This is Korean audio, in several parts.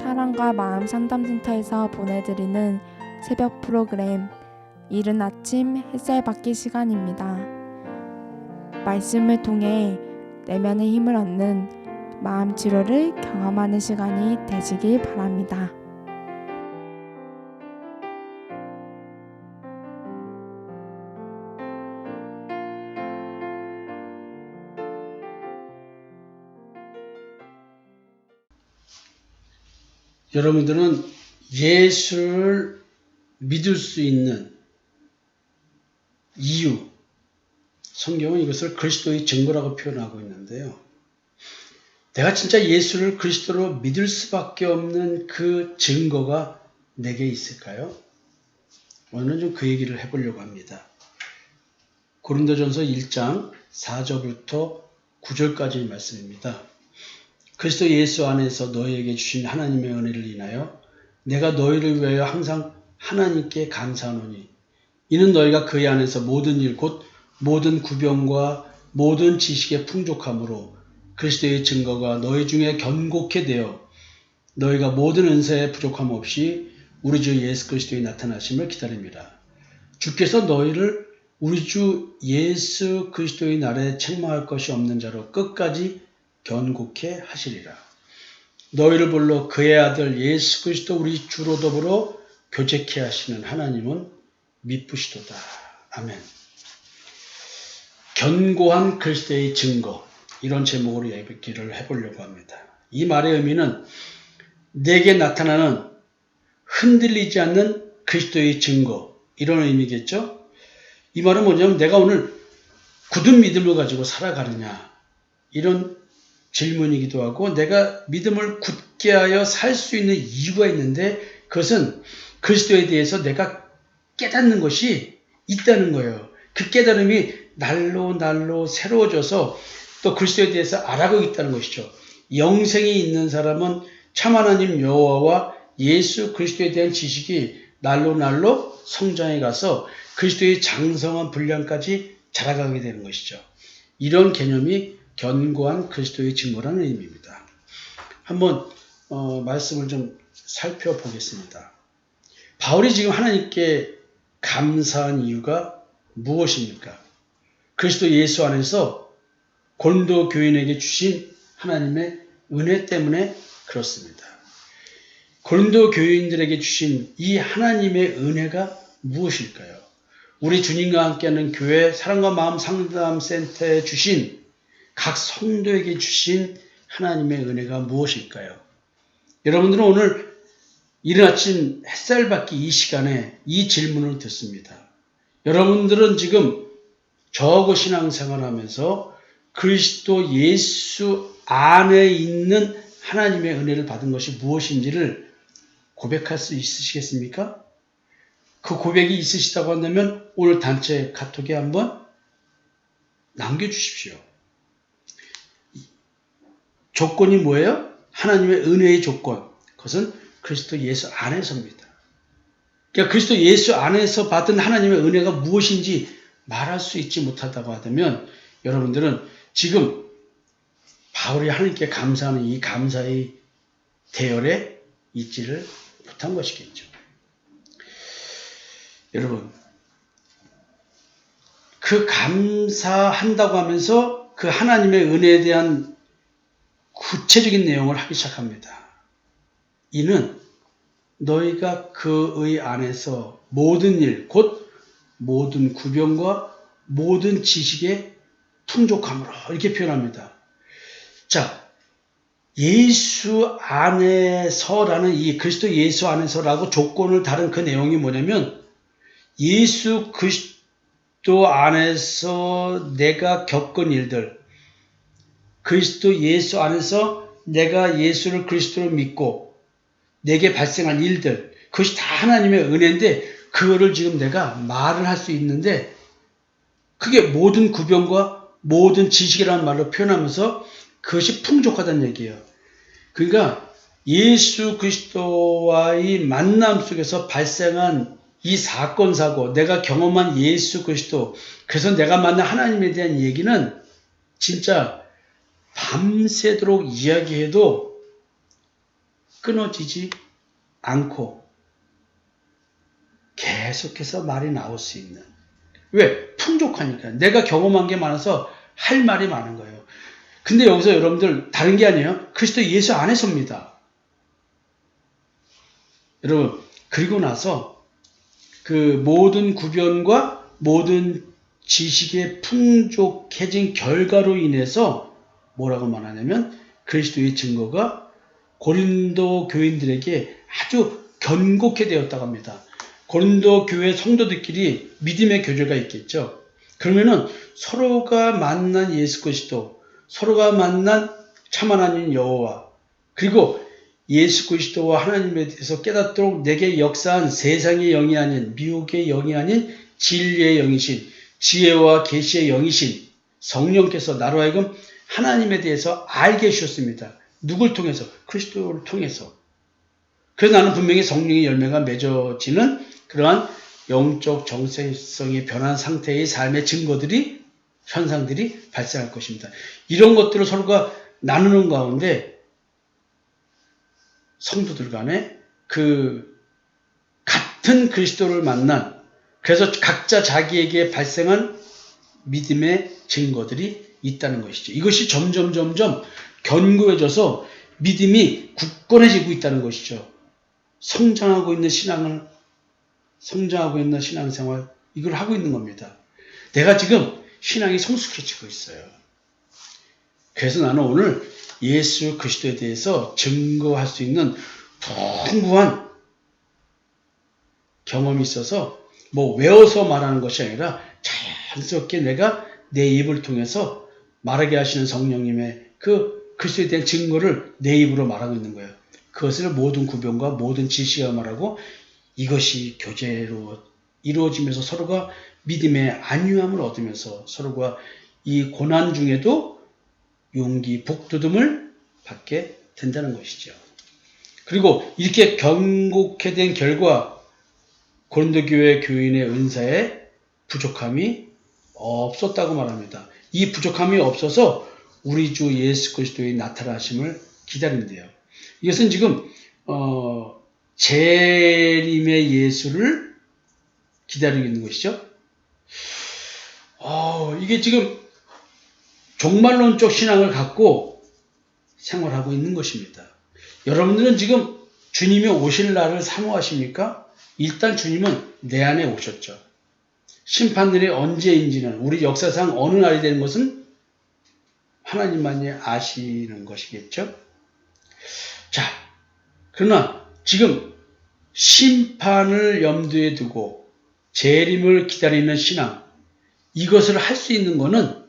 사랑과 마음 상담센터에서 보내드리는 새벽 프로그램 이른 아침 햇살 받기 시간입니다. 말씀을 통해 내면의 힘을 얻는 마음 치료를 경험하는 시간이 되시길 바랍니다. 여러분들은 예수를 믿을 수 있는 이유, 성경은 이것을 그리스도의 증거라고 표현하고 있는데요. 내가 진짜 예수를 그리스도로 믿을 수밖에 없는 그 증거가 내게 있을까요? 오늘은 좀 그 얘기를 해보려고 합니다. 고린도전서 1장 4절부터 9절까지의 말씀입니다. 그리스도 예수 안에서 너희에게 주신 하나님의 은혜를 인하여 내가 너희를 위하여 항상 하나님께 감사하노니 이는 너희가 그의 안에서 모든 일 곧 모든 구병과 모든 지식의 풍족함으로 그리스도의 증거가 너희 중에 견고케 되어 너희가 모든 은사에 부족함 없이 우리 주 예수 그리스도의 나타나심을 기다립니다. 주께서 너희를 우리 주 예수 그리스도의 날에 책망할 것이 없는 자로 끝까지 견고케 하시리라. 너희를 불러 그의 아들 예수 그리스도 우리 주로 더불어 교제케 하시는 하나님은 미쁘시도다. 아멘. 견고한 그리스도의 증거, 이런 제목으로 얘기를 해보려고 합니다. 이 말의 의미는 내게 나타나는 흔들리지 않는 그리스도의 증거, 이런 의미겠죠? 이 말은 뭐냐면 내가 오늘 굳은 믿음을 가지고 살아가느냐, 이런 질문이기도 하고, 내가 믿음을 굳게 하여 살 수 있는 이유가 있는데 그것은 그리스도에 대해서 내가 깨닫는 것이 있다는 거예요. 그 깨달음이 날로 새로워져서 또 그리스도에 대해서 알아가고 있다는 것이죠. 영생이 있는 사람은 참 하나님 여호와와 예수 그리스도에 대한 지식이 날로 성장해 가서 그리스도의 장성한 분량까지 자라가게 되는 것이죠. 이런 개념이 견고한 그리스도의 증거라는 의미입니다. 한번 말씀을 좀 살펴보겠습니다. 바울이 지금 하나님께 감사한 이유가 무엇입니까? 그리스도 예수 안에서 고린도 교인에게 주신 하나님의 은혜 때문에 그렇습니다. 고린도 교인들에게 주신 이 하나님의 은혜가 무엇일까요? 우리 주님과 함께하는 교회 사랑과 마음 상담센터에 주신 각 성도에게 주신 하나님의 은혜가 무엇일까요? 여러분들은 오늘 이른 아침 햇살 받기 이 시간에 이 질문을 듣습니다. 여러분들은 지금 저하고 신앙생활 하면서 그리스도 예수 안에 있는 하나님의 은혜를 받은 것이 무엇인지를 고백할 수 있으시겠습니까? 그 고백이 있으시다고 한다면 오늘 단체 카톡에 한번 남겨주십시오. 조건이 뭐예요? 하나님의 은혜의 조건. 그것은 그리스도 예수 안에서입니다. 그러니까 그리스도 예수 안에서 받은 하나님의 은혜가 무엇인지 말할 수 있지 못하다고 하다면 여러분들은 지금 바울이 하나님께 감사하는 이 감사의 대열에 있지를 못한 것이겠죠. 여러분, 그 감사한다고 하면서 그 하나님의 은혜에 대한 구체적인 내용을 하기 시작합니다. 이는 너희가 그의 안에서 모든 일, 곧 모든 구병과 모든 지식의 풍족함으로 이렇게 표현합니다. 자, 예수 안에서라는 이 그리스도 예수 안에서라고 조건을 다른 그 내용이 뭐냐면 예수 그리스도 안에서 내가 겪은 일들, 그리스도 예수 안에서 내가 예수를 그리스도로 믿고 내게 발생한 일들, 그것이 다 하나님의 은혜인데 그거를 지금 내가 말을 할 수 있는데 그게 모든 구병과 모든 지식이라는 말로 표현하면서 그것이 풍족하다는 얘기예요. 그러니까 예수 그리스도와의 만남 속에서 발생한 이 사건 사고, 내가 경험한 예수 그리스도, 그래서 내가 만난 하나님에 대한 얘기는 진짜 밤새도록 이야기해도 끊어지지 않고 계속해서 말이 나올 수 있는. 왜? 풍족하니까. 내가 경험한 게 많아서 할 말이 많은 거예요. 근데 여기서 여러분들 다른 게 아니에요. 그리스도 예수 안에서입니다. 여러분, 그리고 나서 그 모든 구변과 모든 지식의 풍족해진 결과로 인해서 뭐라고 말하냐면 그리스도의 증거가 고린도 교인들에게 아주 견고케 되었다고 합니다. 고린도 교회 성도들끼리 믿음의 교제가 있겠죠. 그러면은 서로가 만난 예수 그리스도, 서로가 만난 참 하나님 여호와, 그리고 예수 그리스도와 하나님에 대해서 깨닫도록 내게 역사한 세상의 영이 아닌 미혹의 영이 아닌 진리의 영이신 지혜와 계시의 영이신 성령께서 나로 하여금 하나님에 대해서 알게 해주셨습니다. 누굴 통해서? 그리스도를 통해서. 그래서 나는 분명히 성령의 열매가 맺어지는 그러한 영적 정체성이 변한 상태의 삶의 증거들이, 현상들이 발생할 것입니다. 이런 것들을 서로가 나누는 가운데 성도들 간에 그 같은 그리스도를 만난, 그래서 각자 자기에게 발생한 믿음의 증거들이 있다는 것이죠. 이것이 점점 견고해져서 믿음이 굳건해지고 있다는 것이죠. 성장하고 있는 신앙생활, 이걸 하고 있는 겁니다. 내가 지금 신앙이 성숙해지고 있어요. 그래서 나는 오늘 예수 그리스도에 대해서 증거할 수 있는 풍부한 경험이 있어서 뭐 외워서 말하는 것이 아니라 자연스럽게 내가 내 입을 통해서 말하게 하시는 성령님의 그 그리스도에 대한 증거를 내 입으로 말하고 있는 거예요. 그것을 모든 구변과 모든 지식과 말하고 이것이 교제로 이루어지면서 서로가 믿음의 안위함을 얻으면서 서로가 이 고난 중에도 용기, 북돋움을 받게 된다는 것이죠. 그리고 이렇게 견고케 된 결과 고린도 교회 교인의 은사에 부족함이 없었다고 말합니다. 이 부족함이 없어서 우리 주 예수 그리스도의 나타나심을 기다린대요. 이것은 지금 재림의 예수를 기다리고 있는 것이죠. 이게 지금 종말론적 신앙을 갖고 생활하고 있는 것입니다. 여러분들은 지금 주님이 오실 날을 사모하십니까? 일단 주님은 내 안에 오셨죠. 심판들이 언제인지는 우리 역사상 어느 날이 되는 것은 하나님만이 아시는 것이겠죠. 자, 그러나 지금 심판을 염두에 두고 재림을 기다리는 신앙, 이것을 할 수 있는 것은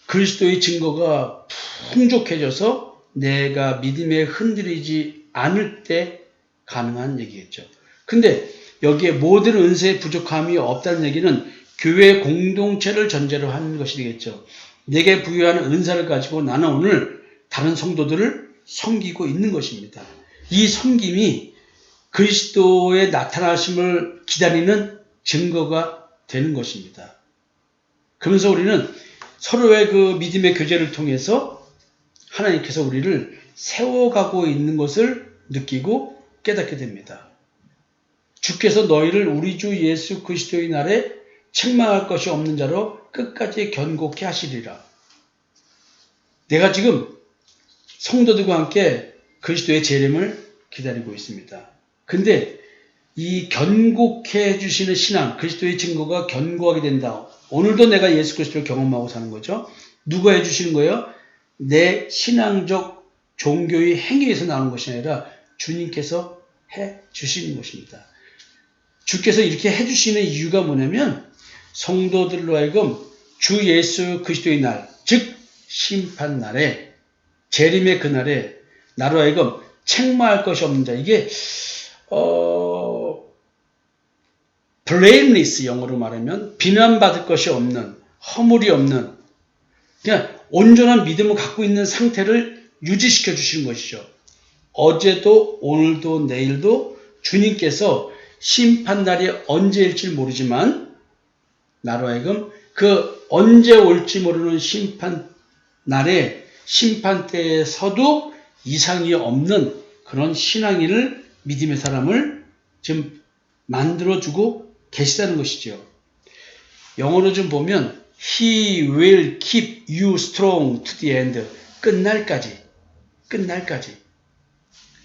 그리스도의 증거가 풍족해져서 내가 믿음에 흔들리지 않을 때 가능한 얘기겠죠. 근데 여기에 모든 은사의 부족함이 없다는 얘기는 교회 공동체를 전제로 하는 것이 되겠죠. 내게 부여하는 은사를 가지고 나는 오늘 다른 성도들을 섬기고 있는 것입니다. 이 섬김이 그리스도의 나타나심을 기다리는 증거가 되는 것입니다. 그러면서 우리는 서로의 그 믿음의 교제를 통해서 하나님께서 우리를 세워가고 있는 것을 느끼고 깨닫게 됩니다. 주께서 너희를 우리 주 예수 그리스도의 날에 책망할 것이 없는 자로 끝까지 견고케 하시리라. 내가 지금 성도들과 함께 그리스도의 재림을 기다리고 있습니다. 근데 이 견고케 해주시는 신앙, 그리스도의 증거가 견고하게 된다. 오늘도 내가 예수 그리스도를 경험하고 사는 거죠. 누가 해주시는 거예요? 내 신앙적 종교의 행위에서 나오는 것이 아니라 주님께서 해주시는 것입니다. 주께서 이렇게 해주시는 이유가 뭐냐면 성도들로 하여금 주 예수 그리스도의 날, 즉 심판날에, 재림의 그날에 나로 하여금 책망할 것이 없는 자, 이게 blameless, 영어로 말하면 비난받을 것이 없는, 허물이 없는, 그냥 온전한 믿음을 갖고 있는 상태를 유지시켜 주시는 것이죠. 어제도 오늘도 내일도 주님께서 심판날이 언제일지 모르지만 나로 하여금 그 언제 올지 모르는 심판날에 심판대에서도 이상이 없는 그런 신앙인을 믿음의 사람을 지금 만들어주고 계시다는 것이죠. 영어로 좀 보면 He will keep you strong to the end. 끝날까지.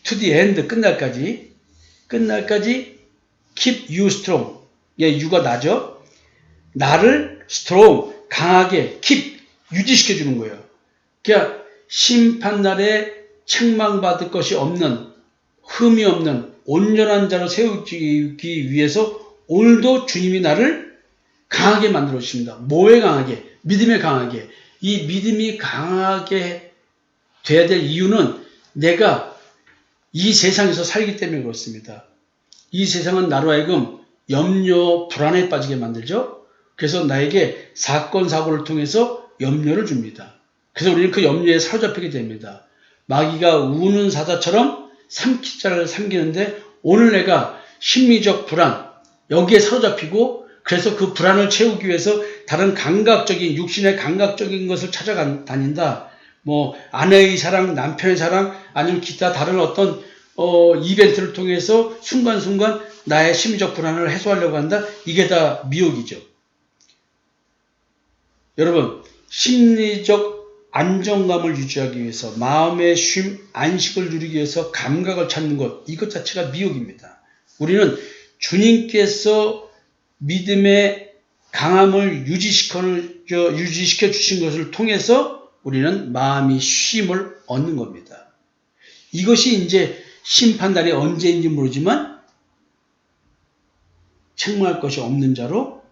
To the end, 끝날까지 keep you strong. 예, you가 나죠? 나를 strong, 강하게 keep, 유지시켜 주는 거예요. 그러니까 심판날에 책망받을 것이 없는, 흠이 없는 온전한 자로 세우기 위해서 오늘도 주님이 나를 강하게 만들어 주십니다. 뭐에 강하게? 믿음에 강하게. 이 믿음이 강하게 돼야 될 이유는 내가 이 세상에서 살기 때문에 그렇습니다. 이 세상은 나로 하여금 염려, 불안에 빠지게 만들죠. 그래서 나에게 사건, 사고를 통해서 염려를 줍니다. 그래서 우리는 그 염려에 사로잡히게 됩니다. 마귀가 우는 사자처럼 삼키자를 삼기는데 오늘 내가 심리적 불안, 여기에 사로잡히고 그래서 그 불안을 채우기 위해서 다른 감각적인, 육신의 감각적인 것을 찾아다닌다. 뭐 아내의 사랑, 남편의 사랑, 아니면 기타 다른 어떤 이벤트를 통해서 순간순간 나의 심리적 불안을 해소하려고 한다. 이게 다 미혹이죠. 여러분, 심리적 안정감을 유지하기 위해서 마음의 쉼, 안식을 누리기 위해서 감각을 찾는 것, 이것 자체가 미혹입니다. 우리는 주님께서 믿음의 강함을 유지시켜 주신 것을 통해서 우리는 마음이 쉼을 얻는 겁니다. 이것이 이제 심판날이 언제인지 모르지만 책망할 것이 없는 자로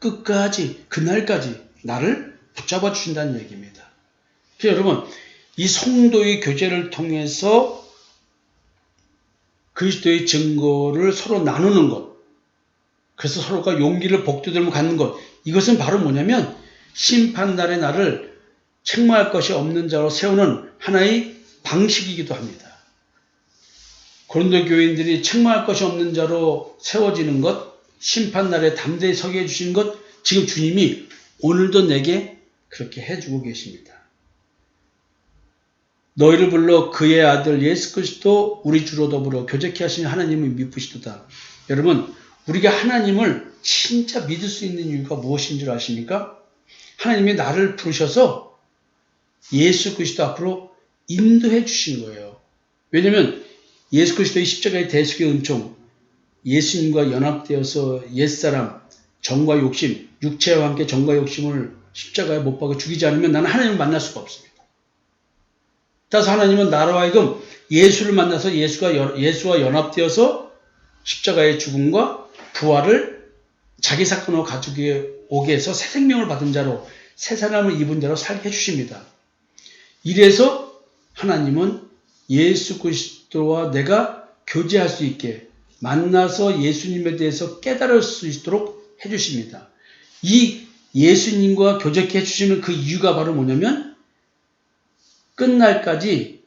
끝까지, 그날까지 나를 붙잡아 주신다는 얘기입니다. 그래서 여러분, 이 성도의 교제를 통해서 그리스도의 증거를 서로 나누는 것, 그래서 서로가 용기를 복돋으며 갖는 것, 이것은 바로 뭐냐면 심판날의 나를 책망할 것이 없는 자로 세우는 하나의 방식이기도 합니다. 고린도 교인들이 책망할 것이 없는 자로 세워지는 것, 심판날에 담대히 서게 해주신 것, 지금 주님이 오늘도 내게 그렇게 해주고 계십니다. 너희를 불러 그의 아들 예수 그리스도 우리 주로 더불어 교제케 하신 하나님을 미쁘시도다. 여러분, 우리가 하나님을 진짜 믿을 수 있는 이유가 무엇인 줄 아십니까? 하나님이 나를 부르셔서 예수 그리스도 앞으로 인도해 주신 거예요. 왜냐하면 예수 그리스도의 십자가의 대속의 은총, 예수님과 연합되어서 옛사람, 정과 욕심, 육체와 함께 정과 욕심을 십자가에 못 박아 죽이지 않으면 나는 하나님을 만날 수가 없습니다. 따라서 하나님은 나로 하여금 예수를 만나서 예수와 연합되어서 십자가의 죽음과 부활을 자기 사건으로 가지고 오게 해서 새 생명을 받은 자로, 새 사람을 입은 자로 살게 해주십니다. 이래서 하나님은 예수 그리스도와 내가 교제할 수 있게 만나서 예수님에 대해서 깨달을 수 있도록 해주십니다. 이 예수님과 교제케 해주시는 그 이유가 바로 뭐냐면 끝날까지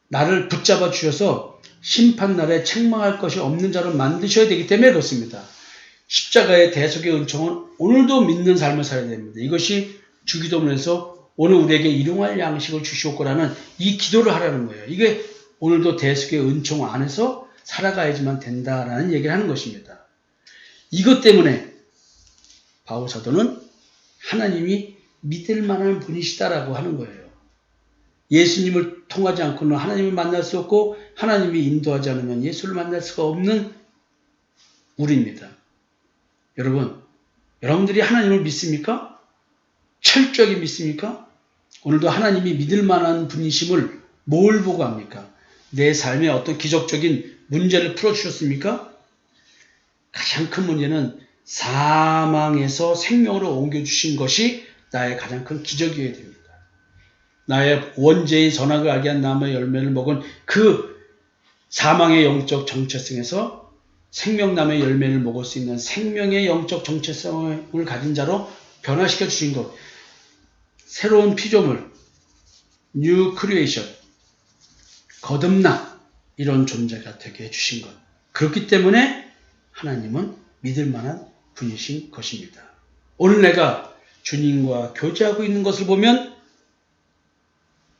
나를 붙잡아 주셔서 심판날에 책망할 것이 없는 자로 만드셔야 되기 때문에 그렇습니다. 십자가의 대속의 은총은 오늘도 믿는 삶을 살아야 됩니다. 이것이 주기도문에서 오늘 우리에게 일용할 양식을 주시옵고라는 이 기도를 하라는 거예요. 이게 오늘도 대속의 은총 안에서 살아가야지만 된다라는 얘기를 하는 것입니다. 이것 때문에 바울 사도는 하나님이 믿을 만한 분이시다라고 하는 거예요. 예수님을 통하지 않고는 하나님을 만날 수 없고 하나님이 인도하지 않으면 예수를 만날 수가 없는 우리입니다. 여러분, 여러분들이 하나님을 믿습니까? 철저하게 믿습니까? 오늘도 하나님이 믿을 만한 분이심을 뭘 보고 합니까? 내 삶에 어떤 기적적인 문제를 풀어주셨습니까? 가장 큰 문제는 사망에서 생명으로 옮겨주신 것이 나의 가장 큰 기적이어야 됩니다. 나의 원죄의 선악을 알게 한 나무의 열매를 먹은 그 사망의 영적 정체성에서 생명나무의 열매를 먹을 수 있는 생명의 영적 정체성을 가진 자로 변화시켜 주신 것, 새로운 피조물, 뉴 크리에이션, 거듭나 이런 존재가 되게 해주신 것. 그렇기 때문에 하나님은 믿을 만한 분이신 것입니다. 오늘 내가 주님과 교제하고 있는 것을 보면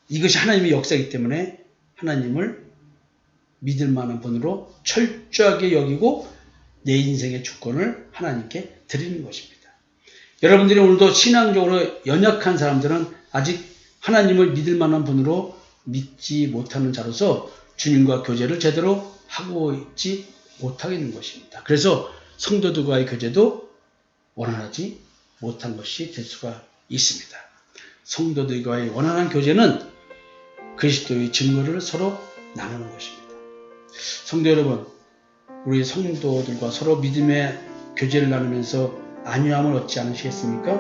이것이 하나님의 역사이기 때문에 하나님을 믿을 만한 분으로 철저하게 여기고 내 인생의 주권을 하나님께 드리는 것입니다. 여러분들이 오늘도 신앙적으로 연약한 사람들은 아직 하나님을 믿을 만한 분으로 믿지 못하는 자로서 주님과 교제를 제대로 하고 있지 못하겠는 것입니다. 그래서 성도들과의 교제도 원활하지 못한 것이 될 수가 있습니다. 성도들과의 원활한 교제는 그리스도의 증거를 서로 나누는 것입니다. 성도 여러분, 우리 성도들과 서로 믿음의 교제를 나누면서 안위함을 얻지 않으시겠습니까?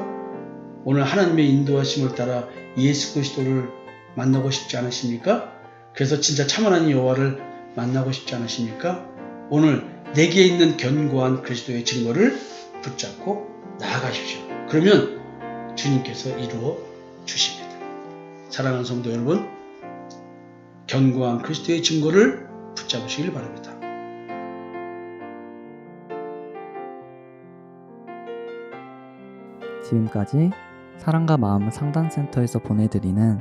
오늘 하나님의 인도하심을 따라 예수 그리스도를 만나고 싶지 않으십니까? 그래서 진짜 참 하나님 여호와를 만나고 싶지 않으십니까? 오늘 내게 있는 견고한 그리스도의 증거를 붙잡고 나아가십시오. 그러면 주님께서 이루어 주십니다. 사랑하는 성도 여러분, 견고한 그리스도의 증거를 붙잡으시길 바랍니다. 지금까지 사랑과 마음 상담센터에서 보내드리는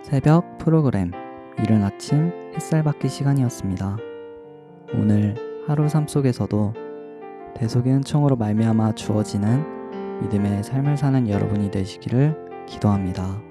새벽 프로그램 이른 아침 햇살 받기 시간이었습니다. 오늘 하루 삶 속에서도 대속의 은총으로 말미암아 주어지는 믿음의 삶을 사는 여러분이 되시기를 기도합니다.